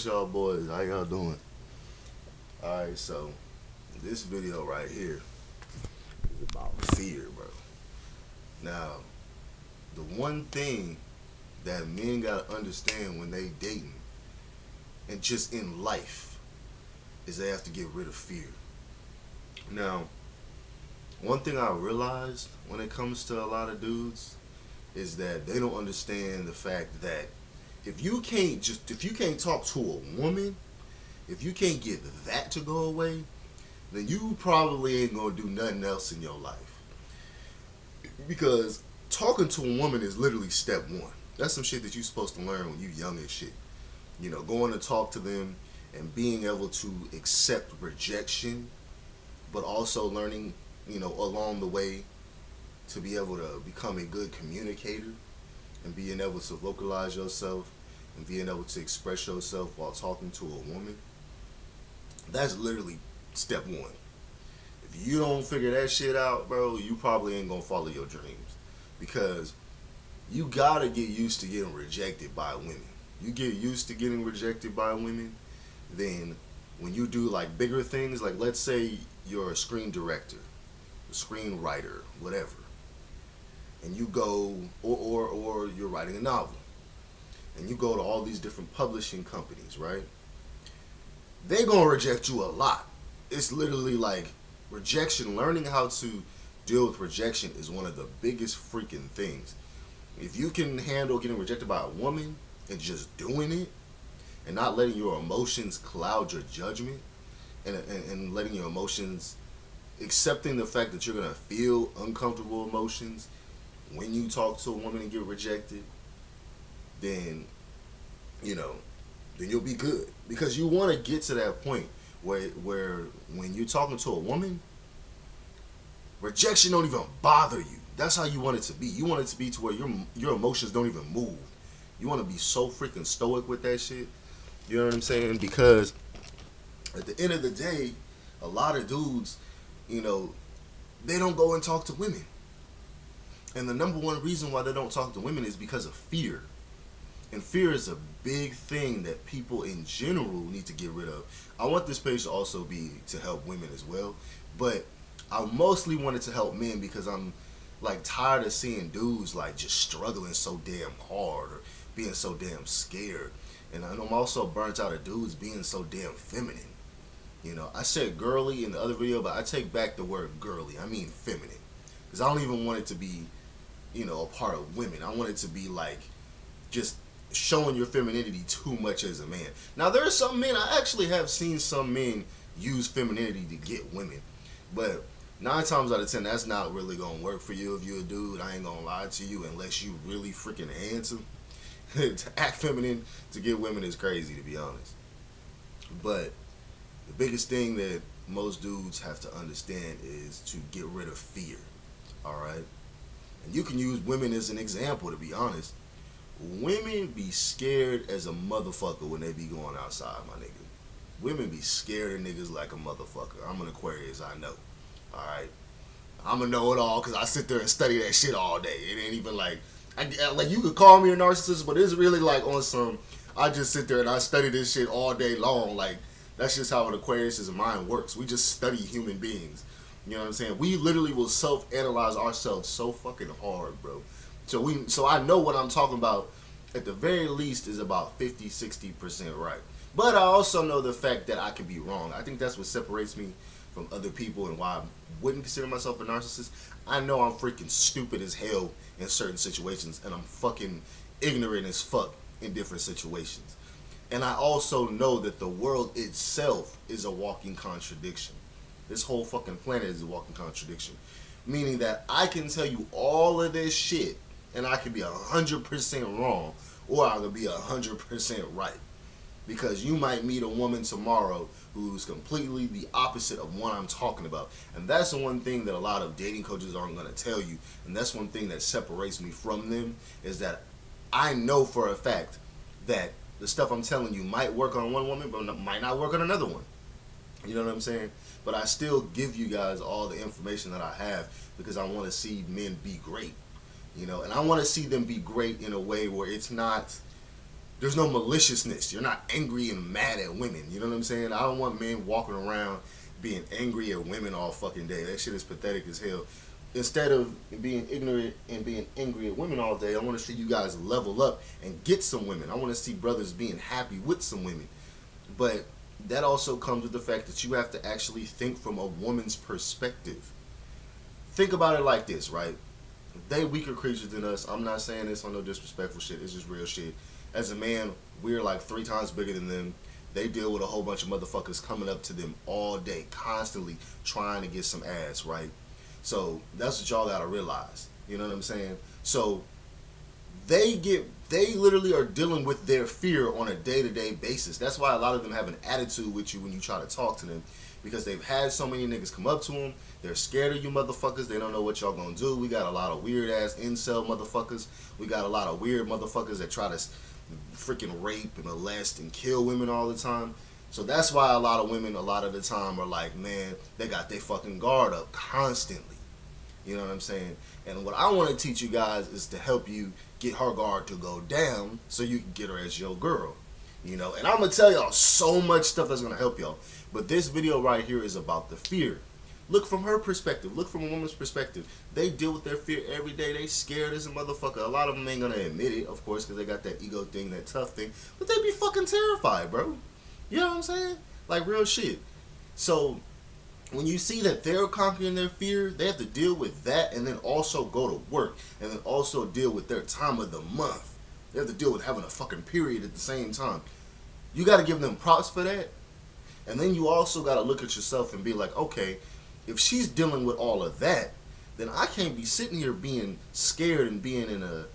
with y'all boys? How y'all doing? Alright, so this video right here is about fear, bro. Now, the one thing that men gotta understand when they dating and just in life is they have to get rid of fear. Now, one thing I realized when it comes to a lot of dudes is that they don't understand the fact that if you can't talk to a woman, if you can't get that to go away, then you probably ain't gonna do nothing else in your life. Because talking to a woman is literally step one. That's some shit that you're supposed to learn when you young and shit. You know, going to talk to them and being able to accept rejection, but also learning, along the way to be able to become a good communicator and being able to vocalize yourself and being able to express yourself while talking to a woman. That's literally step one. If you don't figure that shit out, bro, you probably ain't gonna follow your dreams. Because you gotta get used to getting rejected by women. You get used to getting rejected by women, then when you do like bigger things, like let's say you're a screen director, a screenwriter, whatever, and you go, or you're writing a novel, and you go to all these different publishing companies, right? They're gonna reject you a lot. It's literally like rejection. Learning how to deal with rejection is one of the biggest freaking things. If you can handle getting rejected by a woman and just doing it and not letting your emotions cloud your judgment, and letting your emotions, accepting the fact that you're gonna feel uncomfortable emotions when you talk to a woman and get rejected, then then you'll be good. Because you want to get to that point where when you're talking to a woman, rejection don't even bother you. That's how you want it to be. You want it to be to where your emotions don't even move. You want to be so freaking stoic with that shit. You know what I'm saying? Because at the end of the day, a lot of dudes, they don't go and talk to women. And the number one reason why they don't talk to women is because of fear. And fear is a big thing that people in general need to get rid of. I want this page to also be to help women as well, but I mostly wanted to help men because I'm like tired of seeing dudes like just struggling so damn hard or being so damn scared. And I'm also burnt out of dudes being so damn feminine. I said girly in the other video, but I take back the word girly. I mean feminine. Because I don't even want it to be, a part of women. I want it to be like just showing your femininity too much as a man. Now, there are some men, I actually have seen some men use femininity to get women. But 9 times out of 10, that's not really going to work for you if you're a dude. I ain't going to lie to you unless you really freaking handsome. To act feminine to get women is crazy, to be honest. But the biggest thing that most dudes have to understand is to get rid of fear. Alright? And you can use women as an example, to be honest. Women be scared as a motherfucker when they be going outside, my nigga. Women be scared of niggas like a motherfucker. I'm an Aquarius, I know. Alright? I'm a know-it-all because I sit there and study that shit all day. It ain't even like you could call me a narcissist, but it's really like on some, I just sit there and I study this shit all day long. Like, that's just how an Aquarius' mind works. We just study human beings. You know what I'm saying? We literally will self-analyze ourselves so fucking hard, bro. So I know what I'm talking about, at the very least, is about 50-60% right. But I also know the fact that I could be wrong. I think that's what separates me from other people and why I wouldn't consider myself a narcissist. I know I'm freaking stupid as hell in certain situations, and I'm fucking ignorant as fuck in different situations. And I also know that the world itself is a walking contradiction. This whole fucking planet is a walking contradiction. Meaning that I can tell you all of this shit, and I could be 100% wrong, or I could be 100% right. Because you might meet a woman tomorrow who's completely the opposite of what I'm talking about. And that's the one thing that a lot of dating coaches aren't going to tell you. And that's one thing that separates me from them, is that I know for a fact that the stuff I'm telling you might work on one woman, but might not work on another one. You know what I'm saying? But I still give you guys all the information that I have because I want to see men be great. And I want to see them be great in a way where it's not There's no maliciousness. You're not angry and mad at women. You know what I'm saying? I don't want men walking around being angry at women all fucking day. That shit is pathetic as hell. Instead of being ignorant and being angry at women all day, I want to see you guys level up and get some women. I want to see brothers being happy with some women. But that also comes with the fact that you have to actually think from a woman's perspective. Think about it like this, right? They weaker creatures than us. I'm not saying this on no disrespectful shit. It's just real shit. As a man, we're like 3 times bigger than them. They deal with a whole bunch of motherfuckers coming up to them all day, constantly trying to get some ass, right? So that's what y'all gotta realize. You know what I'm saying? So they literally are dealing with their fear on a day-to-day basis. That's why a lot of them have an attitude with you when you try to talk to them, because they've had so many niggas come up to them. They're scared of you motherfuckers. They don't know what y'all gonna do. We got a lot of weird ass incel motherfuckers. We got a lot of weird motherfuckers that try to freaking rape and molest and kill women all the time. So that's why a lot of women a lot of the time are like, man, they got their fucking guard up constantly. You know what I'm saying? And what I want to teach you guys is to help you get her guard to go down so you can get her as your girl. You know, and I'm going to tell y'all so much stuff that's going to help y'all. But this video right here is about the fear. Look from her perspective. Look from a woman's perspective. They deal with their fear every day. They scared as a motherfucker. A lot of them ain't going to admit it, of course, because they got that ego thing, that tough thing. But they be fucking terrified, bro. You know what I'm saying? Like real shit. So when you see that they're conquering their fear, they have to deal with that and then also go to work and then also deal with their time of the month. They have to deal with having a fucking period at the same time. You got to give them props for that. And then you also got to look at yourself and be like, okay, if she's dealing with all of that, then I can't be sitting here being scared and being in a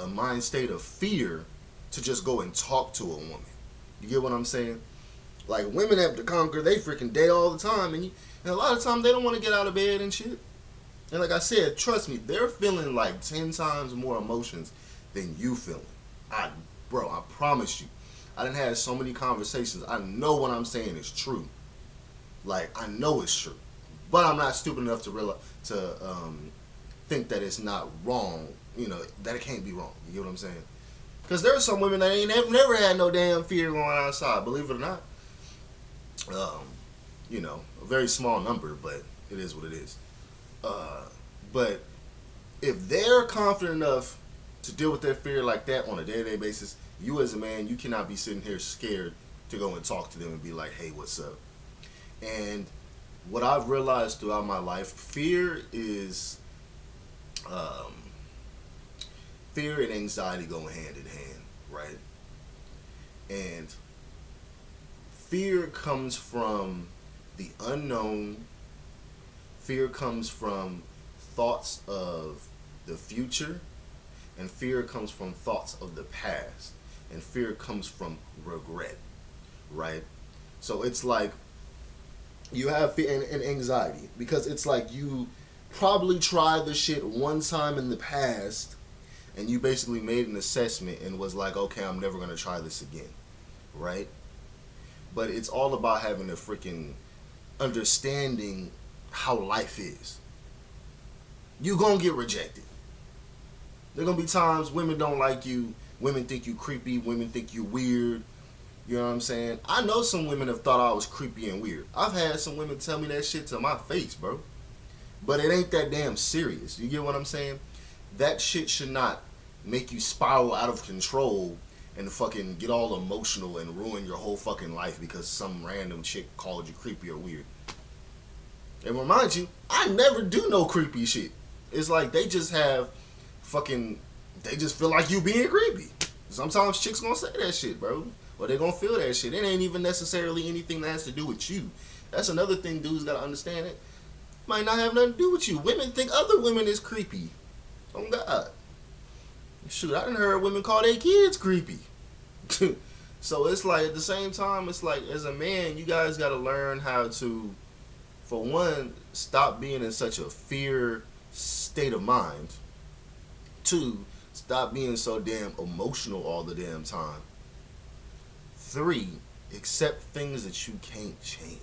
mind state of fear to just go and talk to a woman. You get what I'm saying? Like, women have to conquer they freaking day all the time, and a lot of times they don't want to get out of bed and shit. And like I said, trust me, they're feeling like 10 times more emotions than you feeling. Bro, I promise you. I done had so many conversations. I know what I'm saying is true. Like, I know it's true. But I'm not stupid enough to realize, think that it's not wrong, you know, that it can't be wrong. You get what I'm saying? Because there are some women that ain't never had no damn fear going outside, believe it or not. You know, a very small number, but it is what it is. But if they're confident enough to deal with their fear like that on a day-to-day basis, you as a man, you cannot be sitting here scared to go and talk to them and be like, hey, what's up? And what I've realized throughout my life, fear and anxiety go hand in hand, right? And fear comes from the unknown. Fear comes from thoughts of the future, and fear comes from thoughts of the past, and fear comes from regret, right? So it's like you have fear and anxiety because it's like you probably tried the shit one time in the past and you basically made an assessment and was like, okay, I'm never going to try this again, right? But it's all about having a freaking understanding how life is. You gonna get rejected. There gonna be times women don't like you, women think you creepy, women think you weird. You know what I'm saying? I know some women have thought I was creepy and weird. I've had some women tell me that shit to my face, bro. But it ain't that damn serious. You get what I'm saying? That shit should not make you spiral out of control and fucking get all emotional and ruin your whole fucking life because some random chick called you creepy or weird. And remind you, I never do no creepy shit. It's like they just have fucking, they just feel like you being creepy. Sometimes chicks gonna say that shit, bro. Or they gonna feel that shit. It ain't even necessarily anything that has to do with you. That's another thing dudes gotta understand. It might not have nothing to do with you. Women think other women is creepy. Oh God. Shoot, I done heard women call their kids creepy. So it's like, at the same time, it's like, as a man, you guys gotta learn how to, for one, stop being in such a fear state of mind. Two, stop being so damn emotional all the damn time. Three, accept things that you can't change,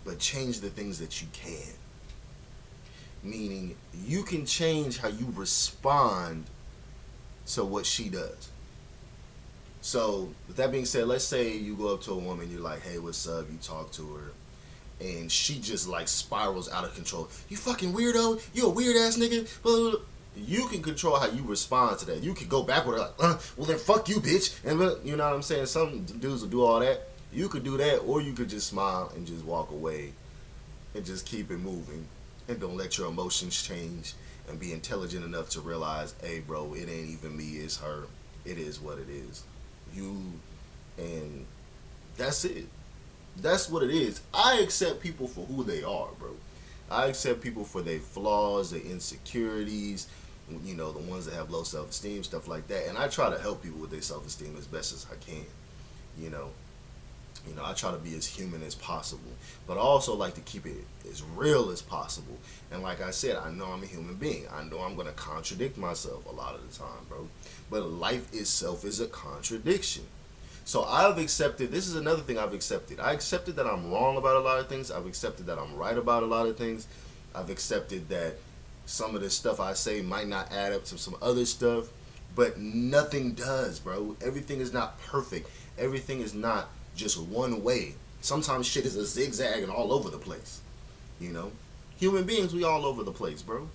but change the things that you can. Meaning, you can change how you respond to what she does. So with that being said, let's say you go up to a woman, you're like, hey, what's up? You talk to her, and she just like spirals out of control. You fucking weirdo. You a weird ass nigga. Blah, blah, blah. You can control how you respond to that. You can go back with her like, well then fuck you, bitch. And you know what I'm saying? Some dudes will do all that. You could do that, or you could just smile and just walk away and just keep it moving, and don't let your emotions change, and be intelligent enough to realize, hey, bro, it ain't even me, it's her. It is what it is. You, and that's it. That's what it is. I accept people for who they are, bro. I accept people for their flaws, their insecurities, you know, the ones that have low self-esteem, stuff like that. And I try to help people with their self-esteem as best as I can. You know, I try to be as human as possible, but I also like to keep it as real as possible. And like I said, I know I'm a human being. I know I'm gonna contradict myself a lot of the time, bro. But life itself is a contradiction. So I've accepted, this is another thing I've accepted. I accepted that I'm wrong about a lot of things. I've accepted that I'm right about a lot of things. I've accepted that some of the stuff I say might not add up to some other stuff, but nothing does, bro. Everything is not perfect. Everything is not just one way. Sometimes shit is a zigzag and all over the place, you know? Human beings, we all over the place, bro.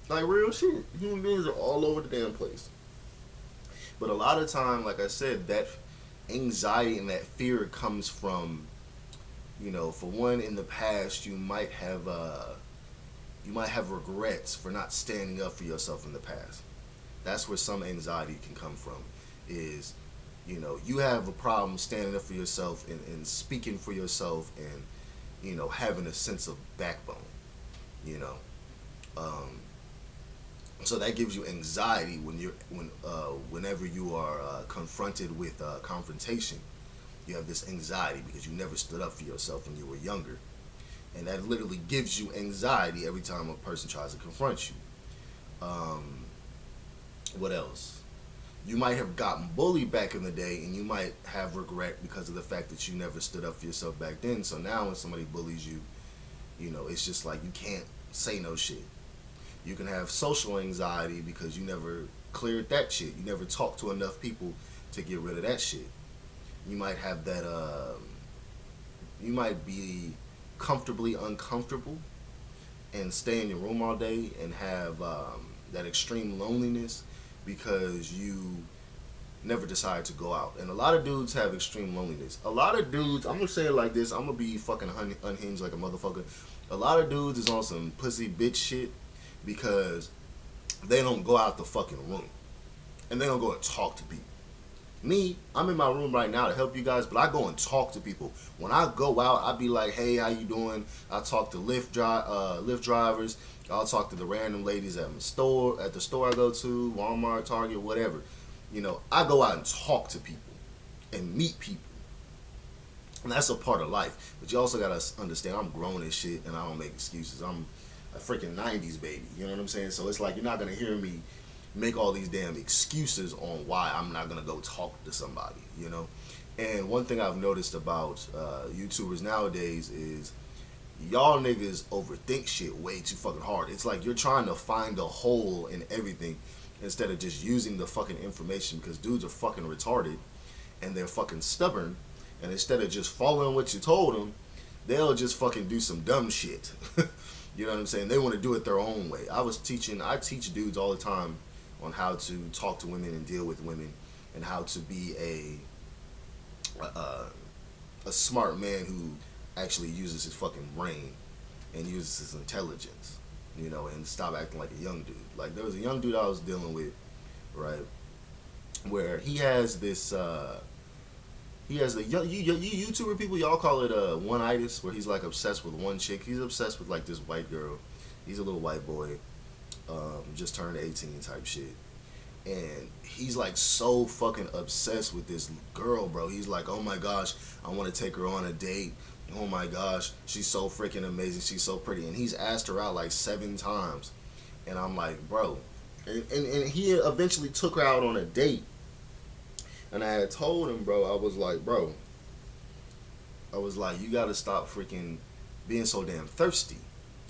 Like real shit. Human beings are all over the damn place. But a lot of time, like I said, that anxiety and that fear comes from, you know, for one, in the past you might have regrets for not standing up for yourself in the past. That's where some anxiety can come from. Is, you know, you have a problem standing up for yourself and speaking for yourself, and, you know, having a sense of backbone. You know, so that gives you anxiety whenever you are confronted with confrontation. You have this anxiety because you never stood up for yourself when you were younger, and that literally gives you anxiety every time a person tries to confront you. What else? You might have gotten bullied back in the day, and you might have regret because of the fact that you never stood up for yourself back then. So now when somebody bullies you, you know, it's just like you can't say no shit. You can have social anxiety because you never cleared that shit. You never talked to enough people to get rid of that shit. You might have that, you might be comfortably uncomfortable and stay in your room all day and have that extreme loneliness because you never decide to go out. And a lot of dudes have extreme loneliness. A lot of dudes, I'm gonna say it like this, I'm gonna be fucking unhinged like a motherfucker. A lot of dudes is on some pussy bitch shit because they don't go out the fucking room and they don't go and talk to people. Me, I'm in my room right now to help you guys, but I go and talk to people. When I go out, I be like, hey, how you doing? I talk to Lyft drivers. I'll talk to the random ladies at the store I go to, Walmart, Target, whatever. You know, I go out and talk to people and meet people. And that's a part of life. But you also gotta understand, I'm grown as shit and I don't make excuses. I'm a freaking 90s baby. You know what I'm saying? So it's like you're not gonna hear me make all these damn excuses on why I'm not gonna go talk to somebody, you know? And one thing I've noticed about YouTubers nowadays is y'all niggas overthink shit way too fucking hard. It's like you're trying to find a hole in everything instead of just using the fucking information, because dudes are fucking retarded and they're fucking stubborn, and instead of just following what you told them, they'll just fucking do some dumb shit. You know what I'm saying? They want to do it their own way. I teach dudes all the time on how to talk to women and deal with women, and how to be a smart man who actually uses his fucking brain and uses his intelligence, you know, and stop acting like a young dude. Like there was a young dude I was dealing with, right, where he has this he has the you YouTuber people, y'all call it one-itis, where he's like obsessed with one chick. He's obsessed with like this white girl. He's a little white boy, just turned 18 type shit. And he's like so fucking obsessed with this girl, bro. He's like, oh my gosh, I want to take her on a date. Oh my gosh, she's so freaking amazing. She's so pretty. And he's asked her out like 7 times. And I'm like, bro. And he eventually took her out on a date. And I had told him, bro, I was like, you gotta stop freaking being so damn thirsty.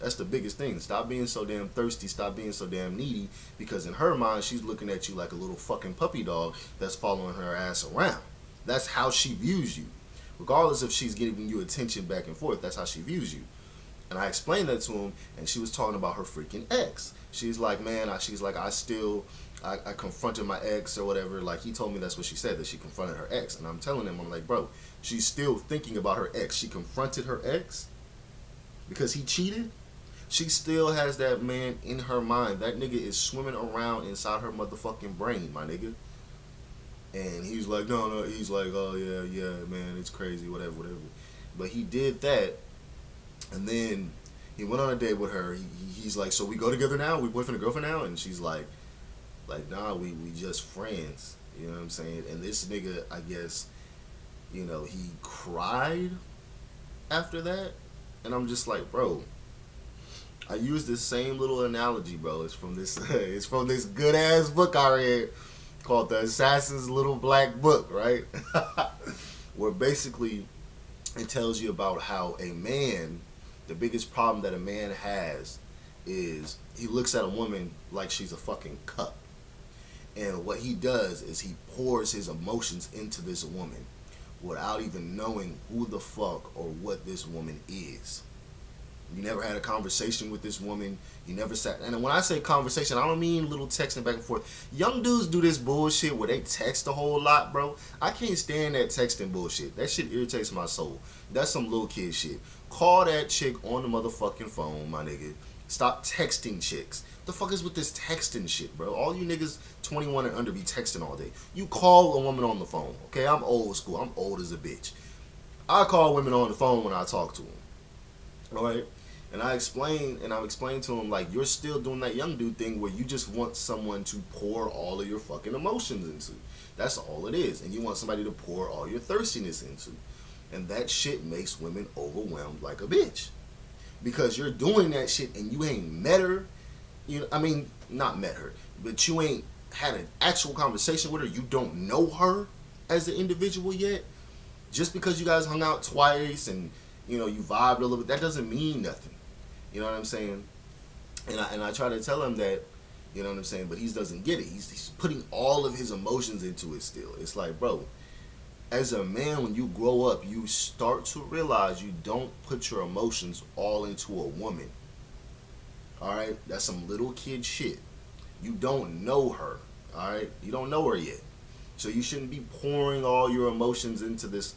That's the biggest thing. Stop being so damn thirsty. Stop being so damn needy. Because in her mind, she's looking at you like a little fucking puppy dog that's following her ass around. That's how she views you. Regardless if she's giving you attention back and forth, that's how she views you. And I explained that to him, and she was talking about her freaking ex. She's like, man, I confronted my ex or whatever. Like, he told me that's what she said, that she confronted her ex. And I'm telling him, I'm like, bro, she's still thinking about her ex. She confronted her ex because he cheated. She still has that man in her mind. That nigga is swimming around inside her motherfucking brain, my nigga. And he's like, no. He's like, oh, yeah, man, it's crazy, whatever. But he did that. And then he went on a date with her. He's like, so we go together now? We boyfriend and girlfriend now? And she's like, nah, we just friends. You know what I'm saying? And this nigga, I guess, you know, he cried after that. And I'm just like, bro, I use this same little analogy, bro. It's from this good ass book I read called The Assassin's Little Black Book, right? Where basically it tells you about how a man, the biggest problem that a man has is he looks at a woman like she's a fucking cup. And what he does is he pours his emotions into this woman without even knowing who the fuck or what this woman is. You never had a conversation with this woman. You never sat. And when I say conversation, I don't mean little texting back and forth. Young dudes do this bullshit where they text a whole lot, bro. I can't stand that texting bullshit. That shit irritates my soul. That's some little kid shit. Call that chick on the motherfucking phone, my nigga. Stop texting chicks. The fuck is with this texting shit, bro? All you niggas 21 and under be texting all day. You call a woman on the phone, okay? I'm old school. I'm old as a bitch. I call women on the phone when I talk to them. All right? And I'm explaining to him, like, you're still doing that young dude thing where you just want someone to pour all of your fucking emotions into. That's all it is. And you want somebody to pour all your thirstiness into. And that shit makes women overwhelmed like a bitch. Because you're doing that shit and you ain't met her. You know, I mean, not met her, but you ain't had an actual conversation with her. You don't know her as an individual yet. Just because you guys hung out twice and, you know, you vibed a little bit, that doesn't mean nothing. You know what I'm saying? And I try to tell him that, you know what I'm saying, but he doesn't get it. He's putting all of his emotions into it still. It's like, bro, as a man, when you grow up, you start to realize you don't put your emotions all into a woman. Alright? That's some little kid shit. You don't know her. Alright? You don't know her yet. So you shouldn't be pouring all your emotions into this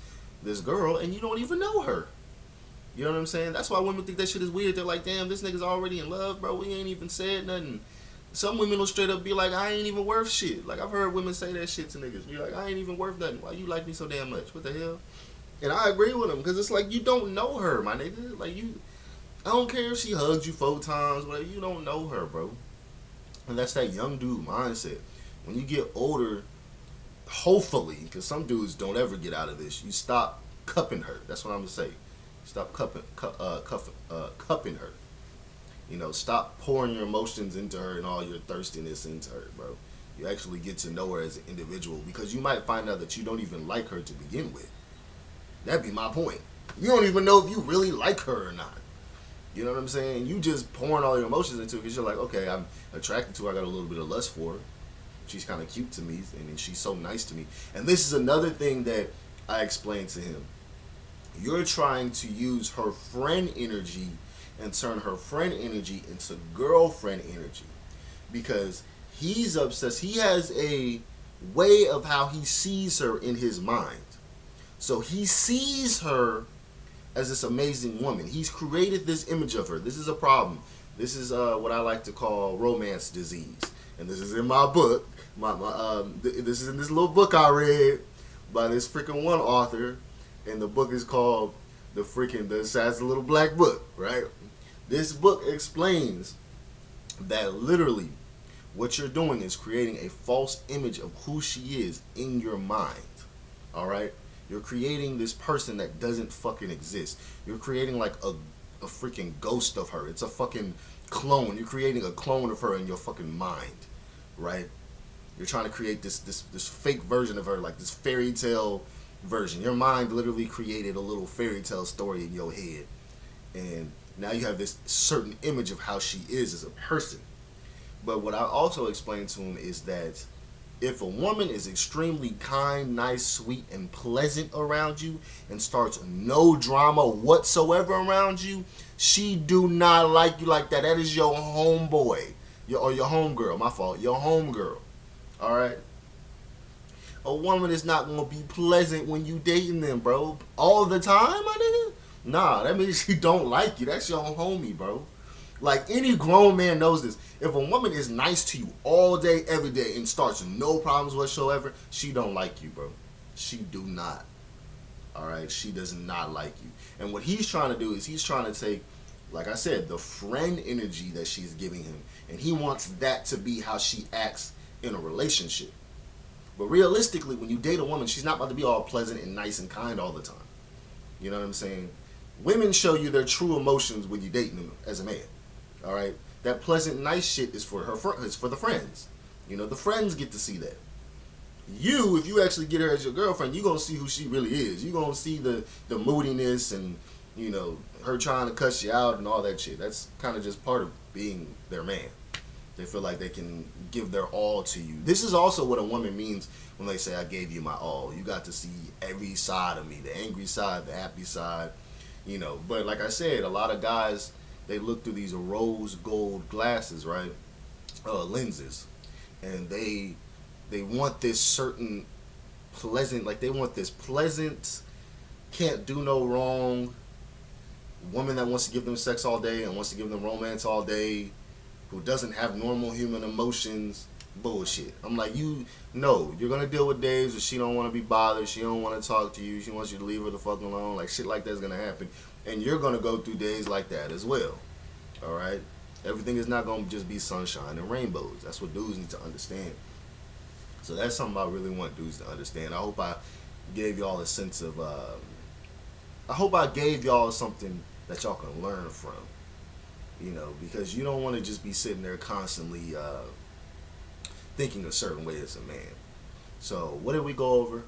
girl and you don't even know her. You know what I'm saying? That's why women think that shit is weird. They're like, damn, this nigga's already in love, bro. We ain't even said nothing. Some women will straight up be like, I ain't even worth shit. Like, I've heard women say that shit to niggas. You're like, I ain't even worth nothing. Why you like me so damn much? What the hell? And I agree with them, because it's like, you don't know her, my nigga. Like, I don't care if she hugs you 4 times, whatever. You don't know her, bro. And that's that young dude mindset. When you get older, hopefully, because some dudes don't ever get out of this, you stop cupping her. That's what I'm going to say. Stop cupping her. You know, stop pouring your emotions into her and all your thirstiness into her, bro. You actually get to know her as an individual, because you might find out that you don't even like her to begin with. That'd be my point. You don't even know if you really like her or not. You know what I'm saying? You just pouring all your emotions into her because you're like, okay, I'm attracted to her. I got a little bit of lust for her. She's kind of cute to me, and she's so nice to me. And this is another thing that I explained to him. You're trying to use her friend energy and turn her friend energy into girlfriend energy, because he's obsessed. He has a way of how he sees her in his mind. So he sees her as this amazing woman. He's created this image of her. This is a problem. This is what I like to call romance disease. And this is in my book. This is in this little book I read by this freaking one author. And the book is called The Assassin's Little Black Book, right? This book explains that literally what you're doing is creating a false image of who she is in your mind, all right? You're creating this person that doesn't fucking exist. You're creating like a freaking ghost of her. It's a fucking clone. You're creating a clone of her in your fucking mind, right? You're trying to create this fake version of her, like this fairy tale version. Your mind literally created a little fairy tale story in your head, and Now you have this certain image of how she is as a person. But what I also explained to him is that if a woman is extremely kind, nice, sweet, and pleasant around you and starts no drama whatsoever around you, she do not like you like that. That is your homeboy. Or your homegirl. My fault. Your homegirl. Alright? A woman is not going to be pleasant when you dating them, bro. All the time, my nigga? Nah, that means she don't like you. That's your homie, bro. Like, any grown man knows this. If a woman is nice to you all day, every day, and starts no problems whatsoever, she don't like you, bro. She do not. Alright? She does not like you. And what he's trying to do is he's trying to take, like I said, the friend energy that she's giving him, and he wants that to be how she acts in a relationship. But realistically, when you date a woman, she's not about to be all pleasant and nice and kind all the time. You know what I'm saying? Women show you their true emotions when you're dating them as a man. All right, that pleasant, nice shit is for it's for the friends. You know, the friends get to see that. You, if you actually get her as your girlfriend, you're gonna see who she really is. You're gonna see the moodiness and, you know, her trying to cuss you out and all that shit. That's kind of just part of being their man. They feel like they can give their all to you. This is also what a woman means when they say, I gave you my all. You got to see every side of me, the angry side, the happy side, you know. But like I said, a lot of guys, they look through these rose gold glasses, right? Lenses. And they want this certain pleasant, like they want this pleasant, can't do no wrong woman that wants to give them sex all day and wants to give them romance all day, who doesn't have normal human emotions. Bullshit. I'm like, you know, you're gonna deal with days where she don't want to be bothered, she don't want to talk to you, she wants you to leave her the fuck alone. Like, shit like that's gonna happen, and you're gonna go through days like that as well. All right, everything is not gonna just be sunshine and rainbows. That's what dudes need to understand. So that's something I really want dudes to understand. I hope I gave y'all a sense of I hope I gave y'all something that y'all can learn from. You know, because you don't want to just be sitting there constantly thinking a certain way as a man. So what did we go over?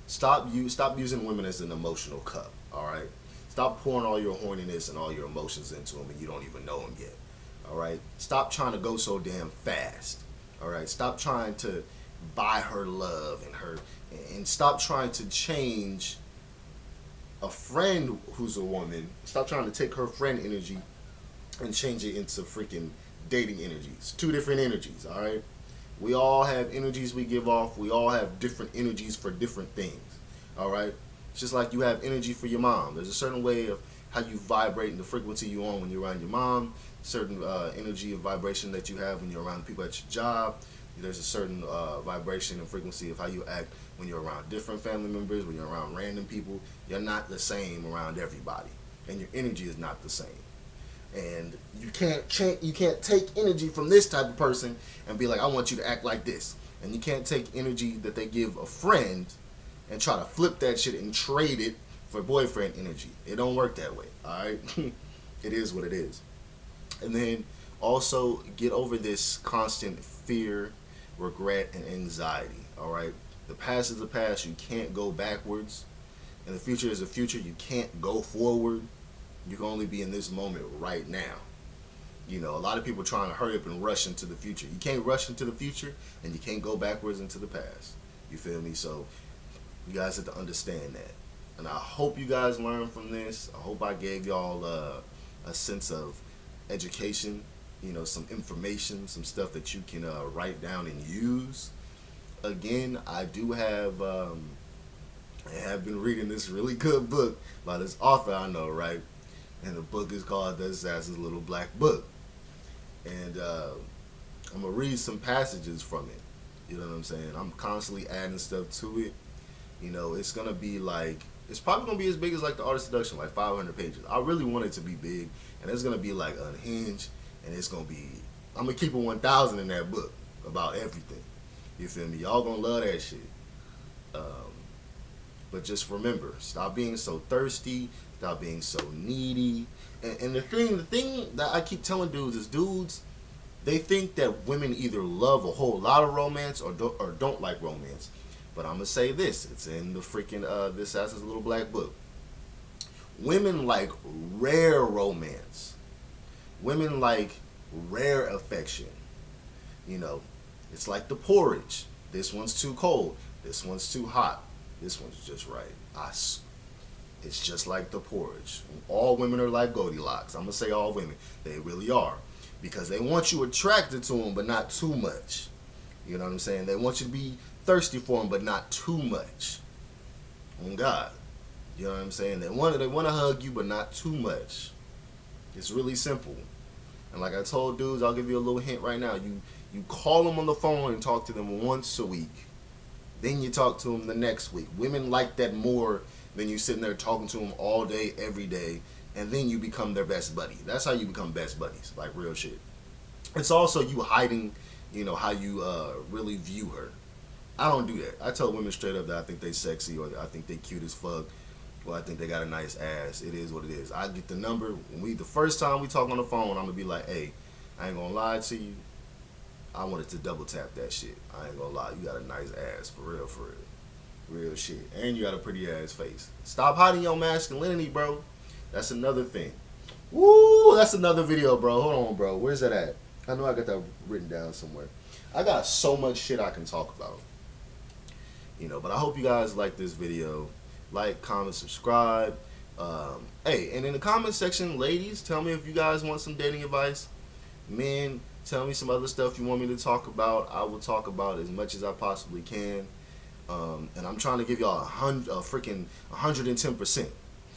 Stop using women as an emotional cup. All right. Stop pouring all your horniness and all your emotions into them, and you don't even know them yet. All right. Stop trying to go so damn fast. All right. Stop trying to buy her love and stop trying to change a friend who's a woman. Stop trying to take her friend energy and change it into freaking dating energies. Two different energies. All right. We all have energies we give off. We all have different energies for different things. All right. It's just like you have energy for your mom. There's a certain way of how you vibrate and the frequency you on when you're around your mom. Certain energy of vibration that you have when you're around people at your job. There's a certain vibration and frequency of how you act when you're around different family members, when you're around random people. You're not the same around everybody, and your energy is not the same. And you can't take energy from this type of person and be like, I want you to act like this. And you can't take energy that they give a friend and try to flip that shit and trade it for boyfriend energy. It don't work that way. All right. It is what it is. And then also get over this constant fear, regret, and anxiety. All right. The past is the past. You can't go backwards. And the future is the future. You can't go forward. You can only be in this moment right now. You know, a lot of people trying to hurry up and rush into the future. You can't rush into the future, and you can't go backwards into the past. You feel me? So you guys have to understand that. And I hope you guys learned from this. I hope I gave y'all a sense of education, you know, some information, some stuff that you can write down and use. Again, I have been reading this really good book by this author I know, right? And the book is called The Assassin's Little Black Book. And I'm going to read some passages from it. You know what I'm saying? I'm constantly adding stuff to it. You know, it's going to be like, it's probably going to be as big as like The Art of Seduction, like 500 pages. I really want it to be big. And it's going to be like unhinged. And it's going to be, I'm going to keep it 1,000 in that book about everything. You feel me? Y'all going to love that shit. But just remember, stop being so thirsty. Stop being so needy. And the thing that I keep telling dudes is dudes, they think that women either love a whole lot of romance or don't like romance. But I'm going to say this. It's in the freaking, this Assassin's Little Black Book. Women like rare romance. Women like rare affection. You know, it's like the porridge. This one's too cold. This one's too hot. This one's just right. It's just like the porridge. All women are like Goldilocks. I'm gonna say all women. They really are, because they want you attracted to them, but not too much. You know what I'm saying? They want you to be thirsty for them, but not too much. On God, you know what I'm saying? They want to hug you, but not too much. It's really simple. And like I told dudes, I'll give you a little hint right now. You call them on the phone and talk to them once a week. Then you talk to them the next week. Women like that more than you sitting there talking to them all day, every day, and then you become their best buddy. That's how you become best buddies, like real shit. It's also you hiding, how you really view her. I don't do that. I tell women straight up that I think they sexy, or I think they cute as fuck, or I think they got a nice ass. It is what it is. I get the number. The first time we talk on the phone, I'm gonna be like, hey, I ain't gonna lie to you. I wanted to double tap that shit. I ain't gonna lie. You got a nice ass, for real, for real. Real shit. And you got a pretty ass face. Stop hiding your masculinity, bro. That's another thing. Woo, that's another video, bro. Hold on, bro. Where's that at? I know I got that written down somewhere. I got so much shit I can talk about. But I hope you guys like this video. Like, comment, subscribe. Hey, and in the comment section, ladies, tell me if you guys want some dating advice. Men, tell me some other stuff you want me to talk about. I will talk about as much as I possibly can. And I'm trying to give y'all a freaking 110%.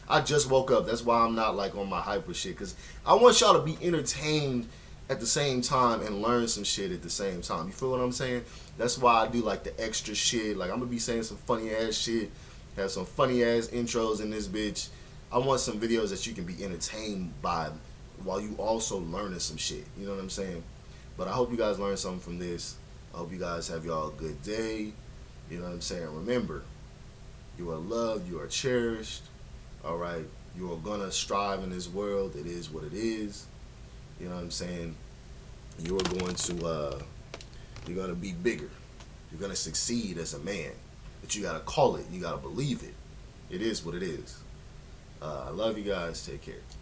I just woke up. That's why I'm not like on my hyper shit, because I want y'all to be entertained at the same time and learn some shit at the same time. You feel what I'm saying? That's why I do like the extra shit. Like, I'm gonna be saying some funny ass shit, have some funny ass intros in this bitch. I want some videos that you can be entertained by while you also learning some shit. You know what I'm saying? But I hope you guys learned something from this. I hope you guys have y'all a good day. You know what I'm saying? Remember, you are loved, you are cherished. Alright? You are gonna strive in this world. It is what it is. You know what I'm saying? You are going to you're gonna be bigger. You're gonna succeed as a man. But you gotta call it, you gotta believe it. It is what it is. I love you guys. Take care.